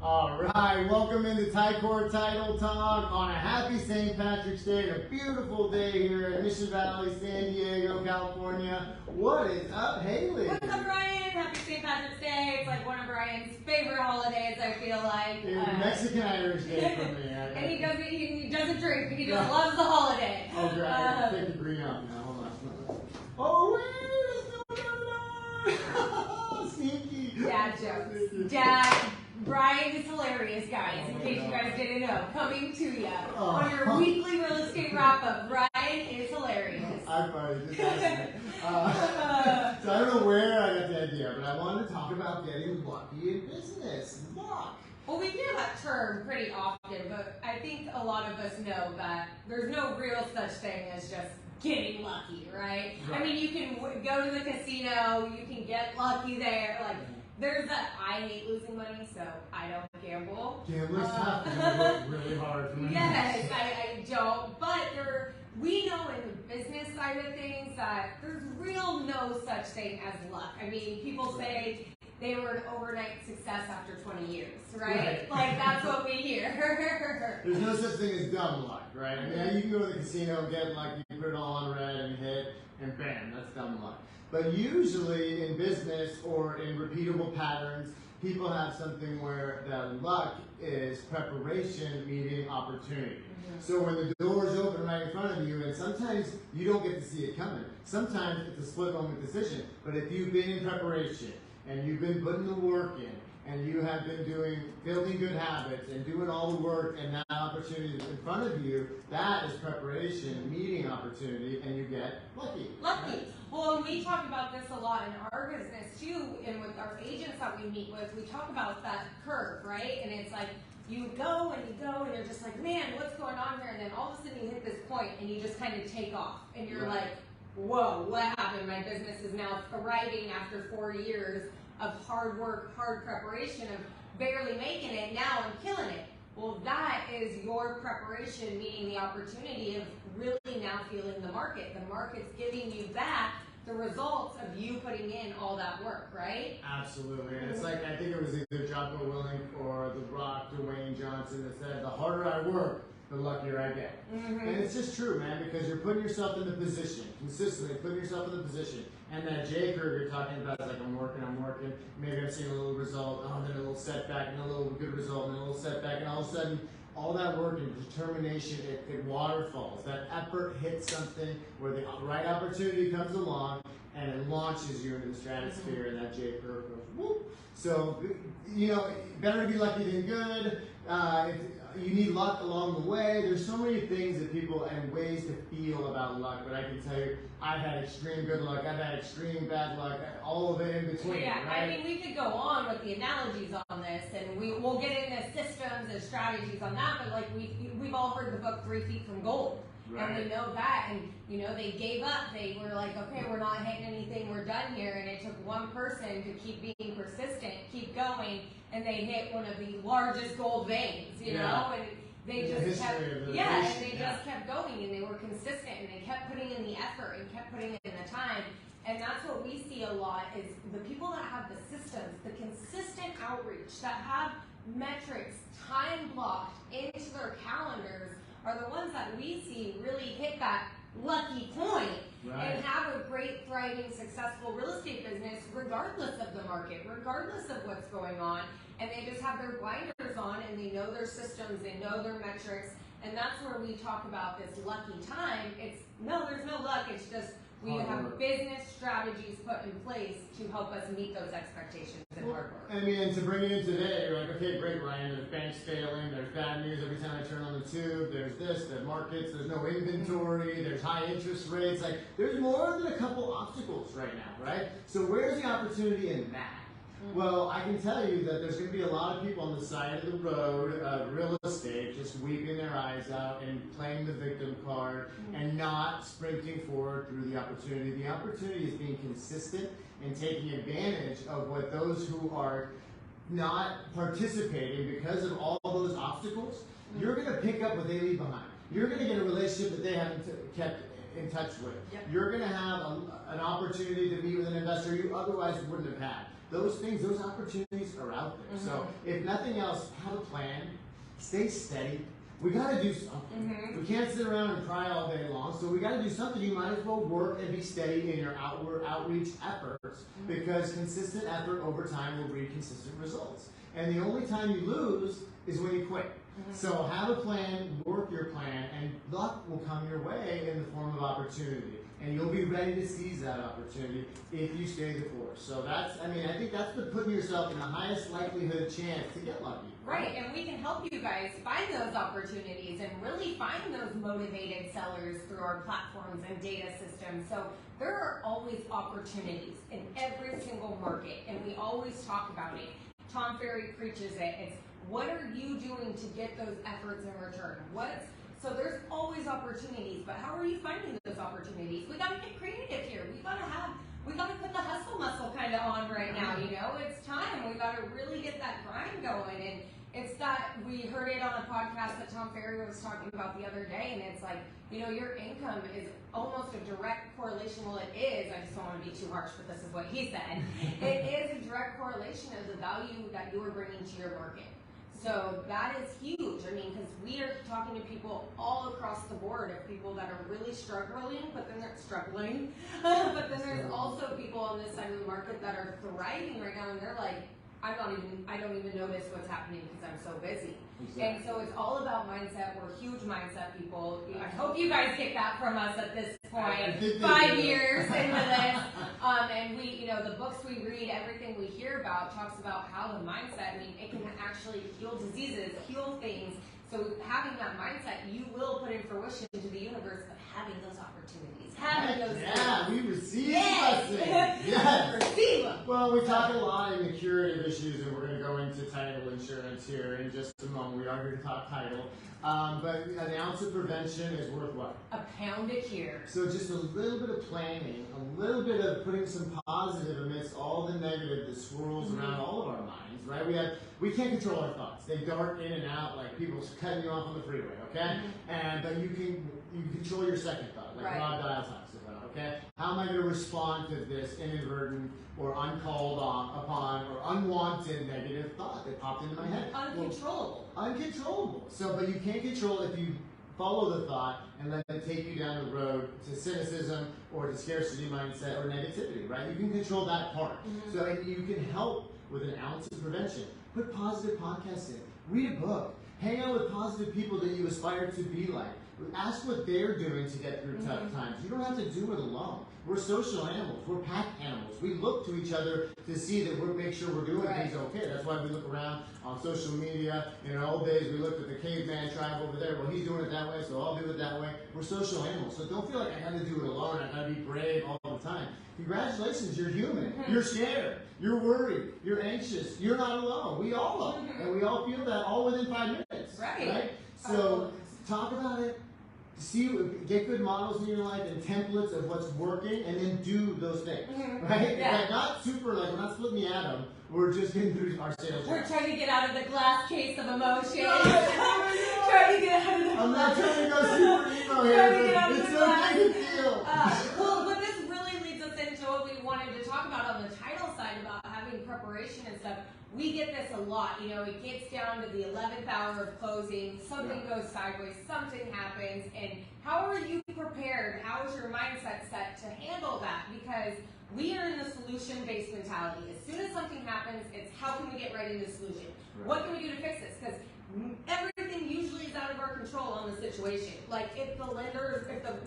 All right, welcome into Ticor Title Talk on a happy St. Patrick's Day, a beautiful day here in Mission Valley, San Diego, California. What is up, Haylie? What's up, Ryan? Happy St. Patrick's Day. It's like one of Ryan's favorite holidays, I feel like. It's Mexican-Irish Day for me. And he doesn't drink, but he just loves the holiday. Oh, great. I take the green off now. Hold on. Oh, wait! No. Sneaky. Dad jokes. Dad. Brian is hilarious, guys, in case you guys didn't know. Coming to you on your weekly real estate wrap-up. Brian is hilarious. I'm probably just asking. So I don't know where I got the idea, but I wanted to talk about getting lucky in business. Luck. Well, we hear that term pretty often, but I think a lot of us know that there's no real such thing as just getting lucky, right? I mean, you can go to the casino, you can get lucky there, like. There's that I hate losing money, so I don't gamble. Gambling's tough. It's work really hard for me. Yes, I don't. But we know in the business side of things that there's real no such thing as luck. I mean, people say they were an overnight success after 20 years, right? Like, that's what we hear. There's no such thing as dumb luck, right? I mean, you can go to the casino and get lucky, you put it all on red and hit, and bam, that's dumb luck. But usually in business or in repeatable patterns, people have something where that luck is preparation meeting opportunity. So when the door's open right in front of you, and sometimes you don't get to see it coming. Sometimes it's a split moment decision. But if you've been in preparation and you've been putting the work in, and you have been building good habits and doing all the work, and that opportunity is in front of you, that is preparation, meeting opportunity, and you get lucky. Lucky. Right? Well, and we talk about this a lot in our business too, and with our agents that we meet with, we talk about that curve, right? And it's like, you go, and you're just like, man, what's going on here? And then all of a sudden you hit this point, and you just kind of take off, and you're like, whoa, what happened? My business is now thriving after 4 years of hard work, hard preparation, of barely making it, now I'm killing it. Well, that is your preparation, meaning the opportunity of really now feeling the market. The market's giving you back the results of you putting in all that work, right? Absolutely. And it's like, I think it was either Jocko Willink or The Rock, Dwayne Johnson, that said, the harder I work, the luckier I get. And it's just true, man, because you're putting yourself in the position, consistently putting yourself in the position. And that J curve you're talking about is like, I'm working, maybe I'm seeing a little result, then a little setback, and a little good result, and a little setback, and all of a sudden, all that work and determination, it waterfalls. That effort hits something where the right opportunity comes along, and it launches you into the stratosphere, and that J curve goes, whoop. So, better to be lucky than good. You need luck along the way. There's so many things that people and ways to feel about luck, but I can tell you, I've had extreme good luck, I've had extreme bad luck, all of it in between. Yeah, right? I mean, we could go on with the analogies on this, and we'll get into systems and strategies on that, but like we've all heard the book 3 Feet from Gold. Right. And we know that, and they gave up. They were like, okay, we're not hitting anything, we're done here. And it took one person to keep being persistent, keep going, and they hit one of the largest gold veins, you know? And they just kept, just kept going, and they were consistent, and they kept putting in the effort and kept putting in the time. And that's what we see a lot is the people that have the systems, the consistent outreach, that have metrics time blocked into their calendars, are the ones that we see really hit that lucky point and have a great, thriving, successful real estate business regardless of the market, regardless of what's going on. And they just have their blinders on, and they know their systems, they know their metrics, and that's where we talk about this lucky time. There's no luck, it's just we have business strategies put in place to help us meet those expectations and hard work. I mean, and to bring it in today, you're like, okay, great, Ryan, there's banks failing, there's bad news every time I turn on the tube, there's this, the markets, there's no inventory, there's high interest rates, like, there's more than a couple obstacles right now, right? So where's the opportunity in that? Well, I can tell you that there's going to be a lot of people on the side of the road of real estate just weeping their eyes out and playing the victim card and not sprinting forward through the opportunity. The opportunity is being consistent and taking advantage of what those who are not participating because of all those obstacles, you're going to pick up what they leave behind. You're going to get a relationship that they haven't kept in touch with. Yep. You're going to have an opportunity to meet with an investor you otherwise wouldn't have had. Those things, those opportunities are out there. So if nothing else, have a plan, stay steady. We got to do something. We can't sit around and cry all day long, so we got to do something. You might as well work and be steady in your outreach efforts, because consistent effort over time will breed consistent results. And the only time you lose is when you quit. So have a plan, work your plan, and luck will come your way in the form of opportunity. And you'll be ready to seize that opportunity if you stay the course. So that's, I mean, I think that's putting yourself in the highest likelihood chance to get lucky. Right, and we can help you guys find those opportunities and really find those motivated sellers through our platforms and data systems. So there are always opportunities in every single market, and we always talk about it. Tom Ferry preaches it. It's what are you doing to get those efforts in return? So there's always opportunities, but how are you finding those opportunities? We gotta get creative here. We gotta put the hustle muscle kind of on right now, you know? It's time. We gotta really get that grind going. And it's that, we heard it on a podcast that Tom Ferry was talking about the other day, and it's like, you know, your income is almost a direct correlation. Well, it is. I just don't want to be too harsh, but this is what he said. It is a direct correlation of the value that you are bringing to your market. So that is huge. I mean, because we are talking to people all across the board, of people that are really struggling, but then they're struggling. But then there's also people on this side of the market that are thriving right now, and they're like, I don't even notice what's happening because I'm so busy. Exactly. And so it's all about mindset. We're huge mindset people. I hope you guys get that from us at this point. 5 years into this. And we, you know, the books we read, everything we hear about talks about how the mindset, I mean, it can actually heal diseases, heal things. So having that mindset, you will put in fruition to the universe of having those opportunities. Having those we receive blessings. Yes. Receive them. Well, we talk a lot in the curative issues, and we're going to go into title insurance here in just a moment. We are here to talk title. But an ounce of prevention is worth what? A pound a cure. So just a little bit of planning, a little bit of putting some positive amidst all the negative that swirls around all of our minds, right? We can't control our thoughts. They dart in and out like people cutting you off on the freeway, okay? But you can control your second thought, like Rob Dial talks about, okay? How am I going to respond to this inadvertent or uncalled upon or unwanted negative thought that popped into my head? Uncontrollable. Uncontrollable. So, but you can't control if you follow the thought and let it take you down the road to cynicism or to scarcity mindset or negativity, right? You can control that part. So and you can help with an ounce of prevention. Put positive podcasts in. Read a book. Hang out with positive people that you aspire to be like. Ask what they're doing to get through tough times. You don't have to do it alone. We're social animals. We're pack animals. We look to each other to see that make sure we're doing things okay. That's why we look around on social media. In our old days, we looked at the caveman tribe over there. Well, he's doing it that way, so I'll do it that way. We're social animals. So don't feel like I got to do it alone. I got to be brave all the time. Congratulations, you're human. You're scared. You're worried. You're anxious. You're not alone. We all are. And we all feel that all within 5 minutes. Right? So talk about it. Get good models in your life and templates of what's working, and then do those things, right? Like not super, like we're not splitting the atom. We're just getting through our sales. We're trying to get out of the glass case of emotion. Trying to get out of the I'm not trying to go super emo here, but it's okay to feel. Well, but this really leads us into what we wanted to talk about on the title side about having preparation and stuff. We get this a lot, you know, it gets down to the 11th hour of closing, something goes sideways, something happens, and how are you prepared? How is your mindset set to handle that? Because we are in the solution-based mentality. As soon as something happens, it's how can we get right into the solution? What can we do to fix this? Because everything usually is out of our control on the situation. Like if the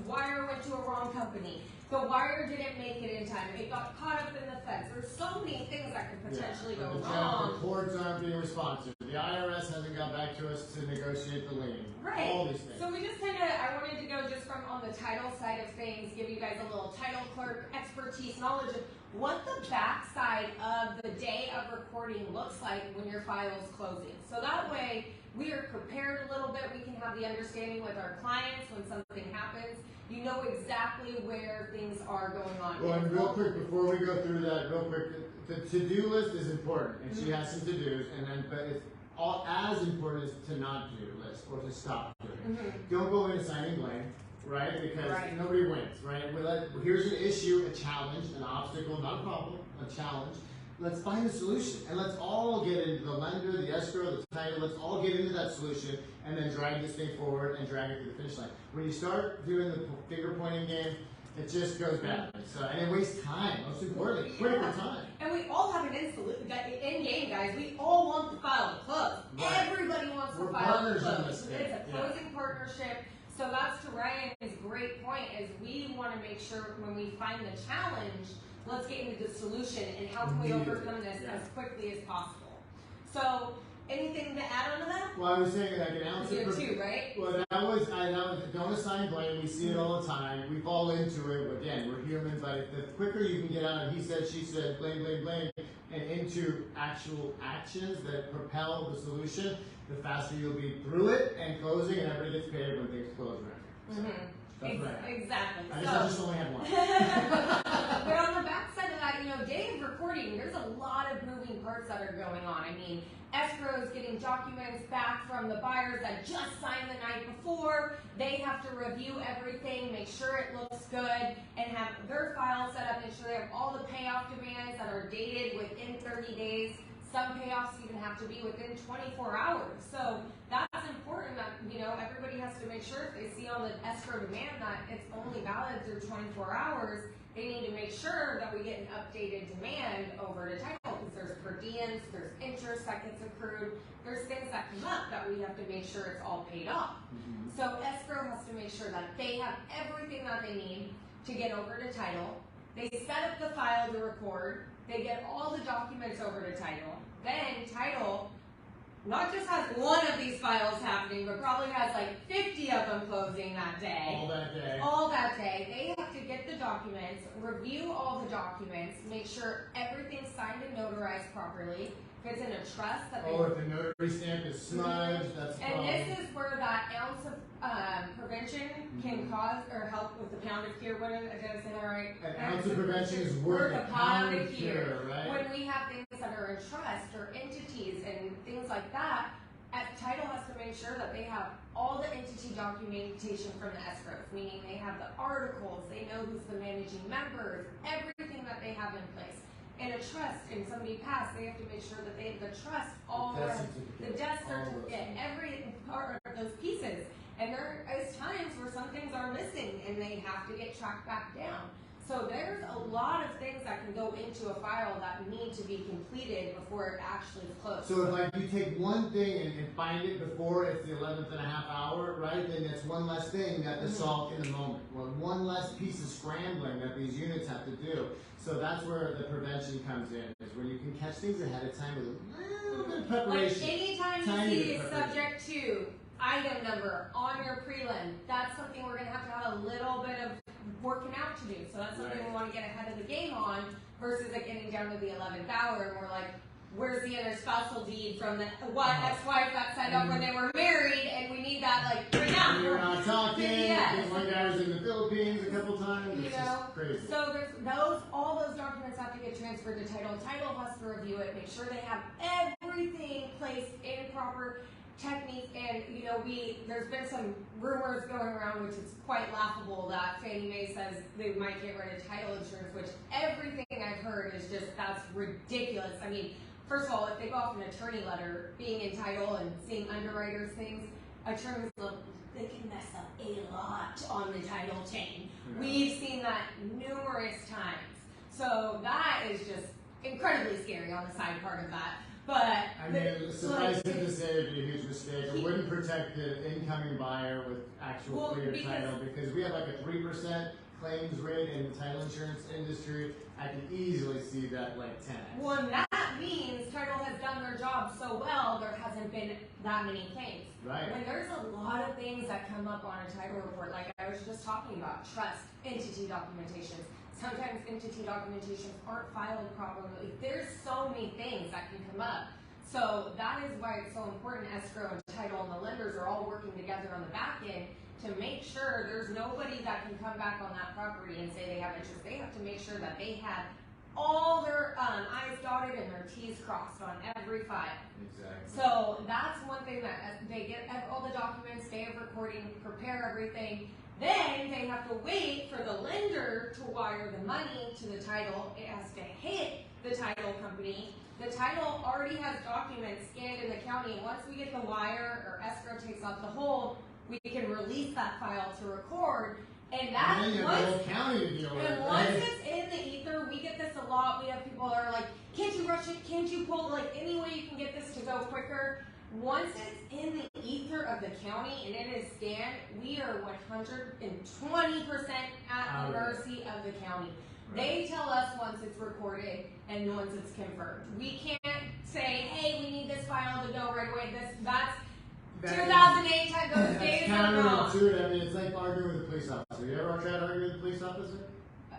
wire went to a wrong company, the wire didn't make it in time, it got caught up in the fence. There's so many things that could potentially go wrong. The courts aren't being responsive. The IRS hasn't got back to us to negotiate the lien. All these things. So we just I wanted to go just from on the title side of things, give you guys a little title clerk expertise, knowledge of what the backside of the day of recording looks like when your file is closing. So that way we are prepared a little bit. We can have the understanding with our clients when something happens. You know exactly where things are going on. Well, and real quick, before we go through that, real quick, the to-do list is important, and she has some to-dos, but it's as important as to not do list or to stop doing. Don't go in assigning blame. right? Because nobody wins, right? Here's an issue, a challenge, an obstacle, not a problem, a challenge. Let's find a solution, and let's all get into the lender, the escrow, the title. Let's all get into that solution, and then drag this thing forward and drag it to the finish line. When you start doing the finger pointing game, it just goes badly. So, and it wastes time. Most importantly, critical time. And we all have an in game, guys. We all want the file to close. Right. Everybody wants the file to close. It's a closing partnership. So that's to Ryan's great point. Is we want to make sure when we find the challenge, let's get into the solution and how can we overcome this as quickly as possible. So, anything to add on to that? Well, I was saying that I can answer. You too, right? Well, that was don't assign blame. We see it all the time. We fall into it. Again, we're human, but the quicker you can get out of he said, she said, blame, blame, blame, and into actual actions that propel the solution, the faster you'll be through it and closing, and everybody gets paid when things close around here. So, that's right. Exactly. I guess I just only had one. But on the backside of that, day of recording, there's a lot of moving parts that are going on. I mean, escrow is getting documents back from the buyers that just signed the night before. They have to review everything, make sure it looks good, and have their file set up, make sure they have all the payoff demands that are dated within 30 days. Some payoffs even have to be within 24 hours. So that's important that, everybody has to make sure if they see on the escrow demand that it's only valid through 24 hours, they need to make sure that we get an updated demand over to title because there's per diems, there's interest that gets accrued, there's things that come up that we have to make sure it's all paid off. So escrow has to make sure that they have everything that they need to get over to title. They set up the file to record. They get all the documents over to title. Then title not just has one of these files happening, but probably has like 50 of them closing that day. All that day. All that day. They have to get the documents, review all the documents, make sure everything's signed and notarized properly. If it's in a trust that if the notary stamp is smudged, that's a problem. And this is where that ounce of prevention can cause or help with the pound of cure. What did I say that right? An ounce of prevention is worth a pound of cure, right? When we have things that are in trust or entities and things like that, title has to make sure that they have all the entity documentation from the escrow, meaning they have the articles, they know who's the managing members, everything that they have in place. In a trust, and somebody passed, they have to make sure that they have the trust, the death certificate, every part of those pieces. And there is times where some things are missing and they have to get tracked back down. So there's a lot of things that can go into a file that need to be completed before it actually closes. So if you take one thing and find it before it's the 11th and a half hour, right, then that's one less thing that to solve in the moment. Well, one less piece of scrambling that these units have to do. So that's where the prevention comes in, is when you can catch things ahead of time with a little bit of preparation. Like anytime you see a subject to item number on your prelim, that's something we're going to have a little bit of working out to do. So that's something we want to get ahead of the game on versus like getting down to the 11th hour and we're like, where's the interspousal deed from the ex-wife that signed up when they were married and we need that like right now. And you're not talking. Yes. One guy was in the Philippines a couple times. It's just crazy. So there's all those documents have to get transferred to title. Title has to review it, make sure they have everything placed in proper technique, and there's been some rumors going around which is quite laughable that Fannie Mae says they might get rid of title insurance, which everything I've heard is just that's ridiculous. I mean, first of all, if they go off an attorney letter, being in title and seeing underwriters things, attorneys they can mess up a lot on the title chain. Yeah. We've seen that numerous times. So that is just incredibly scary on the side part of that. But I mean, suffice it to say, it'd be a huge mistake. It wouldn't protect the incoming buyer with actual clear title because we have like a 3% claims rate in the title insurance industry. I can easily see that like 10x. Well, and that means title has done their job so well, there hasn't been that many claims. Right. When there's a lot of things that come up on a title report, like I was just talking about, trust, entity documentation. Sometimes entity documentations aren't filed properly. There's so many things that can come up. So that is why it's so important escrow and title and the lenders are all working together on the back end to make sure there's nobody that can come back on that property and say they have interest. They have to make sure that they have all their I's dotted and their T's crossed on every file. Exactly. So that's one thing that they get all the documents, day of recording, prepare everything, Then they have to wait for the lender to wire the money to the title. It has to hit the title company. The title already has documents scanned in the county, and once we get the wire or escrow takes off the hold, we can release that file to record. And that and then you have the whole county to deal with. And once it's in the ether, we get this a lot. We have people that are like, "Can't you rush it? Can't you pull like any way you can get this to go quicker?" Once it's in the ether of the county and it is scanned, we are 120% at the mercy of the county. They tell us once it's recorded and once it's confirmed. We can't say, "Hey, we need this file to go right away." That's 2008 type those days are gone. Counterintuitive. I mean, it's like arguing with a police officer. You ever try to argue with a police officer?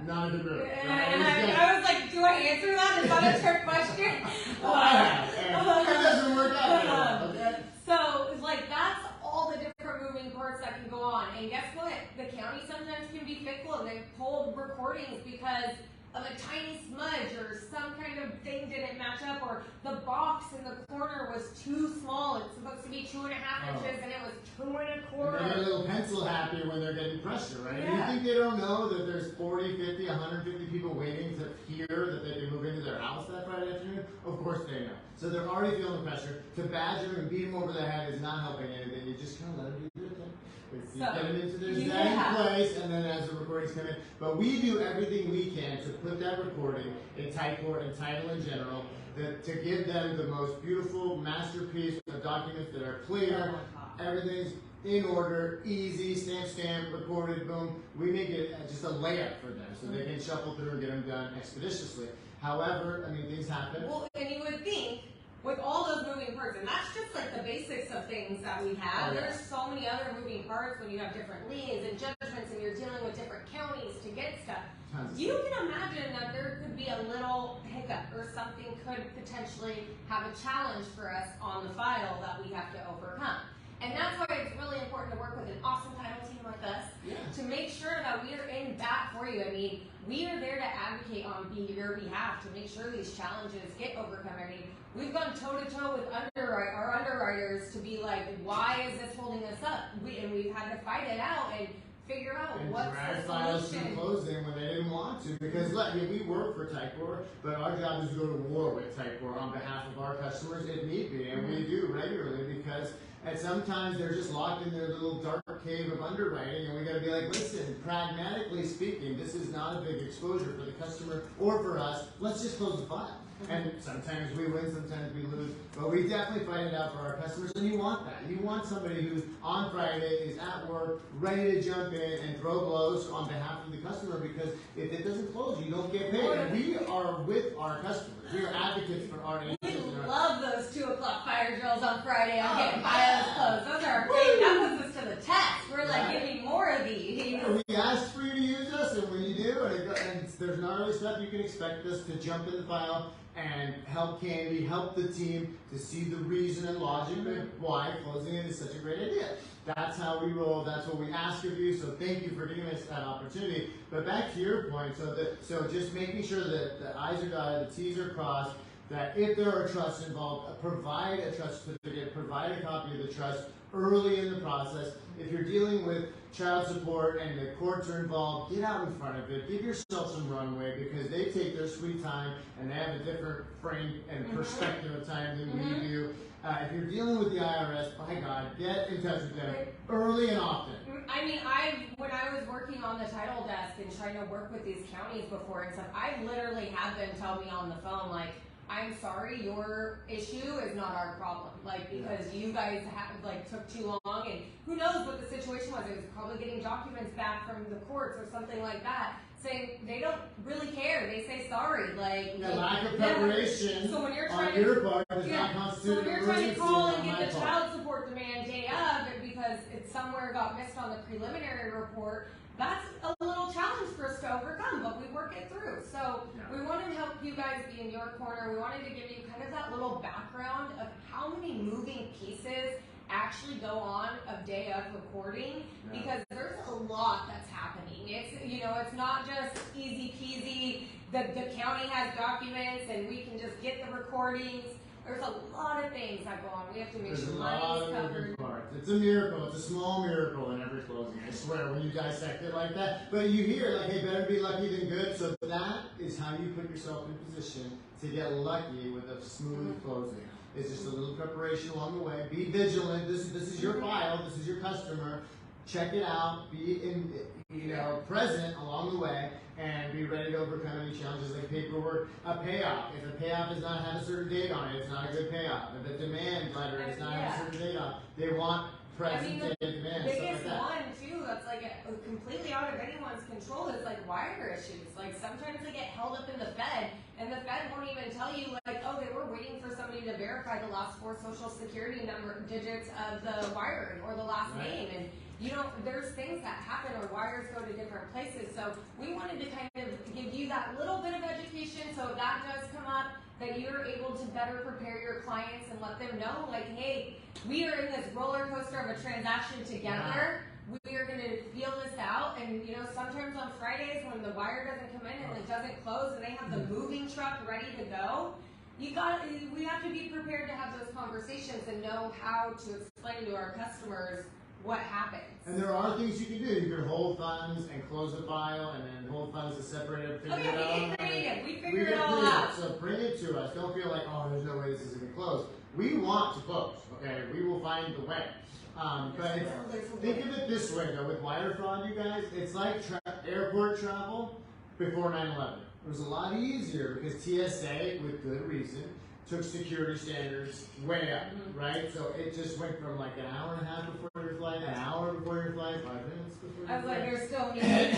Not a good move. I was like, do I answer that? Is that a trick question? It doesn't work out. Okay. So, like, that's all the different moving parts that can go on. And guess what? The county sometimes can be fickle and they pull recordings because of a tiny smudge or some kind of thing didn't match up, or the box in the corner was too small. It's supposed to be 2.5 inches and it was 2.25. And they're a little pencil happy when they're getting pressure, right? Yeah. You think they don't know that there's 40, 50, 150 people waiting to hear that they can move into their house that Friday afternoon? Of course they know. So they're already feeling the pressure. To badger and beat them over the head is not helping anything. You just kind of let them do their thing. You get them into their zen place, and then as the recordings come in. But we do everything we can to put that recording in Ticor and title in general, to give them the most beautiful masterpiece of documents that are clear. Everything's in order, easy, stamp, recorded, boom. We make it just a layup for them so they can shuffle through and get them done expeditiously. However, I mean, things happen. Well, and you would think, with all those moving parts, and that's just like the basics of things that we have. There's so many other moving parts when you have different liens and judgments and you're dealing with different counties to get stuff. You can imagine that there could be a little hiccup or something could potentially have a challenge for us on the file that we have to overcome. And that's why it's really important to work with an awesome title team like us to make sure that we are in that for you. I mean, we are there to advocate on your behalf to make sure these challenges get overcome. I mean, we've gone toe-to-toe with our underwriters to be like, why is this holding us up? And we've had to fight it out and figure out what's the files solution. to closing when they didn't want to, because look, we work for Ticor, but our job is to go to war with Ticor on behalf of our customers if need be, and we do regularly because sometimes they're just locked in their little dark cave of underwriting, and we got to be like, listen, pragmatically speaking, this is not a big exposure for the customer or for us. Let's just close the file. And sometimes we win, sometimes we lose, but we definitely fight it out for our customers, and you want that. You want somebody who's on Friday, is at work, ready to jump in and throw blows on behalf of the customer, because if it doesn't close, you don't get paid. And we are with our customers. We are advocates for our agents. We love those 2 o'clock fire drills on Friday. I'm getting files closed. Those are our favorite. That puts us to the test. We're like, give me more of these. We asked for you to use us, and when you do, and there's gnarly stuff, you can expect us to jump in the file and help Candy, help the team to see the reason and logic of why closing it is such a great idea. That's how we roll. That's what we ask of you. So thank you for giving us that opportunity. But back to your point, so just making sure that the I's are dotted, the T's are crossed, that if there are trusts involved, provide a trust certificate, provide a copy of the trust early in the process. If you're dealing with child support and the courts are involved, get out in front of it. Give yourself some runway, because they take their sweet time and they have a different frame and perspective of time than we do. If you're dealing with the IRS, by God, get in touch with them early and often. I mean, when I was working on the title desk and trying to work with these counties before and stuff, I literally had them tell me on the phone, like, I'm sorry, your issue is not our problem. Like, because you guys took too long, and who knows what the situation was. It was probably getting documents back from the courts or something like that, saying they don't really care. They say sorry. Lack of preparation so when you're on your part does not constitute so when you're trying to call and get the child support demand day of, and because it somewhere got missed on the preliminary report, that's a little challenge for us to overcome, but we work it through. So we wanted to help you guys be in your corner. We wanted to give you kind of that little background of how many moving pieces actually go on a day of recording, because there's a lot that's happening. It's not just easy peasy. The county has documents and we can just get the recordings. There's a lot of things that go on. We have to make sure There's a money lot is of covered. moving parts. It's a miracle. It's a small miracle in every closing. I swear, when you dissect it like that. But you hear, like, hey, better be lucky than good. So that is how you put yourself in position to get lucky with a smooth closing. It's just a little preparation along the way. Be vigilant. This is your file. This is your customer. Check it out. Be present along the way, and be ready to overcome any challenges like paperwork. A payoff. If a payoff does not have a certain date on it, it's not a good payoff. If a demand letter does not have a certain date on it, they want present day demand. The biggest like that. one too that's like completely out of anyone's control is like wire issues. Like sometimes they get held up in the Fed, and the Fed won't even tell you like, oh, they were waiting for somebody to verify the last 4 social security digits of the wiring or the last name, and there's things that happen or wires go to different places. So we wanted to kind of give you that little bit of education, so if that does come up, that you're able to better prepare your clients and let them know, like, hey, we are in this roller coaster of a transaction together. We are going to feel this out, and sometimes on Fridays when the wire doesn't come in and it doesn't close, and they have the moving truck ready to go, we have to be prepared to have those conversations and know how to explain to our customers what happens. And there are things you can do. You can hold funds and close the file, and then hold funds to separate it, figure it out. We get creative. We figure it all out. So bring it to us. Don't feel like, oh, there's no way this is going to close. We want to close, okay? We will find the way. But think of it this way, though. With wire fraud, you guys, it's like airport travel before 9/11. It was a lot easier because TSA, with good reason, took security standards way up, right? So it just went from like an hour and a half before your flight, an hour before your flight, 5 minutes before your flight. I was like, you're still needed.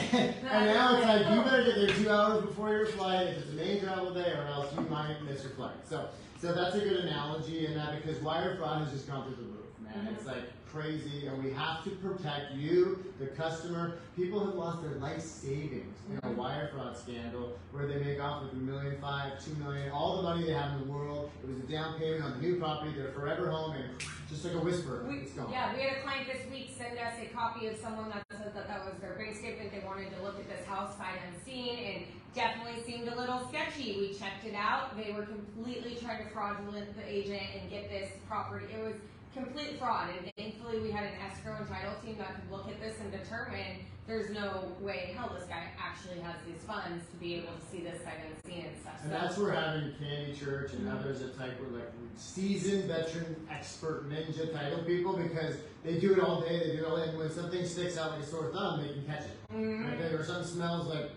And now it's like, you better get there 2 hours before your flight if it's a main travel day, or else you might miss your flight. So that's a good analogy in that, because wire fraud has just gone through the roof, man. It's like crazy, and we have to protect you, the customer. People have lost their life savings in a wire fraud scandal where they make off with $1.5 million, $2 million, all the money they have in the world. It was a down payment on the new property. They're forever home, and just like a whisper, it's gone. Yeah, we had a client this week send us a copy of someone that said that was their bank statement. They wanted to look at this house sight unseen, and definitely seemed a little sketchy. We checked it out. They were completely trying to fraudulent the agent and get this property. It was complete fraud, and thankfully we had an escrow and title team that could look at this and determine there's no way in hell this guy actually has these funds to be able to see this sight unseen and stuff. And that's where having Candy Church and others at Ticor, like seasoned, veteran, expert ninja title people, because they do it all day, they do it all day, and when something sticks out like a sore thumb, they can catch it. Right? Or something smells like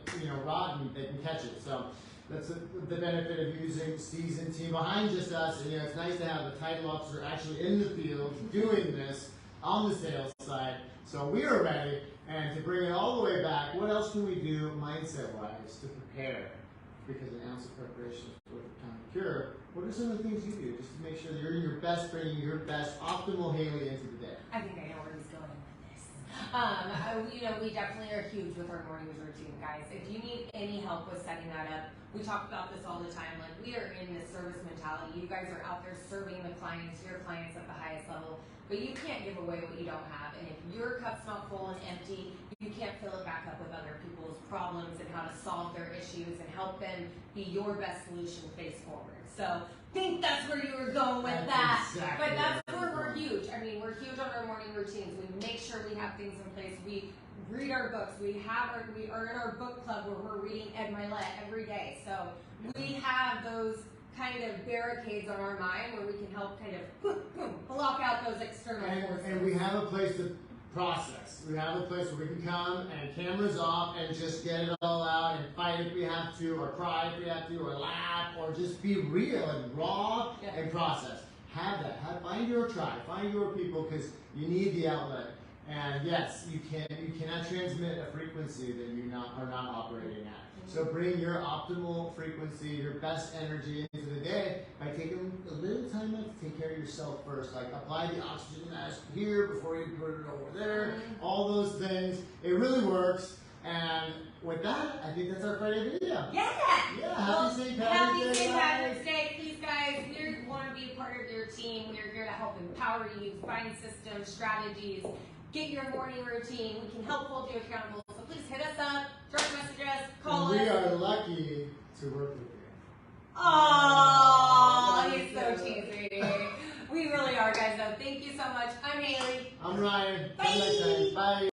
rotten, they can catch it. So that's the benefit of using seasoned team behind just us. And it's nice to have the title officer actually in the field doing this on the sales side. So we are ready, and to bring it all the way back, what else can we do mindset-wise to prepare? Because an ounce of preparation is worth a time to cure. What are some of the things you do just to make sure that you're in your best, bringing your best optimal Haylie into the day? I think I know where he's going with this. We definitely are huge with our morning routine, guys. If you need any help with setting that up, we talk about this all the time. Like, we are in this service mentality. You guys are out there serving the clients, your clients at the highest level, but you can't give away what you don't have. And if your cup's not full and empty, you can't fill it back up with other people's problems and how to solve their issues and help them be your best solution face forward. So I think that's where you were going with that. Exactly, but that's where we're huge. I mean, we're huge on our morning routines. We make sure we have things in place. We read our books. We are in our book club where we're reading Ed Milet every day. So we have those kind of barricades on our mind where we can help kind of block out those external forces. And we have a place to process. We have a place where we can come and cameras off and just get it all out and fight if we have to, or cry if we have to, or laugh, or just be real and raw and process. Have that. Find your tribe. Find your people, because you need the outlet. And yes, you cannot transmit a frequency that you are not operating at. So bring your optimal frequency, your best energy into the day by taking a little time out to take care of yourself first. Like, apply the oxygen mask here before you put it over there. All those things. It really works. And with that, I think that's our Friday video. Yeah. Happy St. Happy St. Patrick's Day. Please, guys, we want to be a part of your team. We are here to help empower you, find systems, strategies, get your morning routine. We can help hold you accountable. So please hit us up, direct message us, call us. We are lucky to work with you. Oh, he's so cheesy. you so much. I'm Haylie. I'm Ryan. Bye. Till next time. Bye.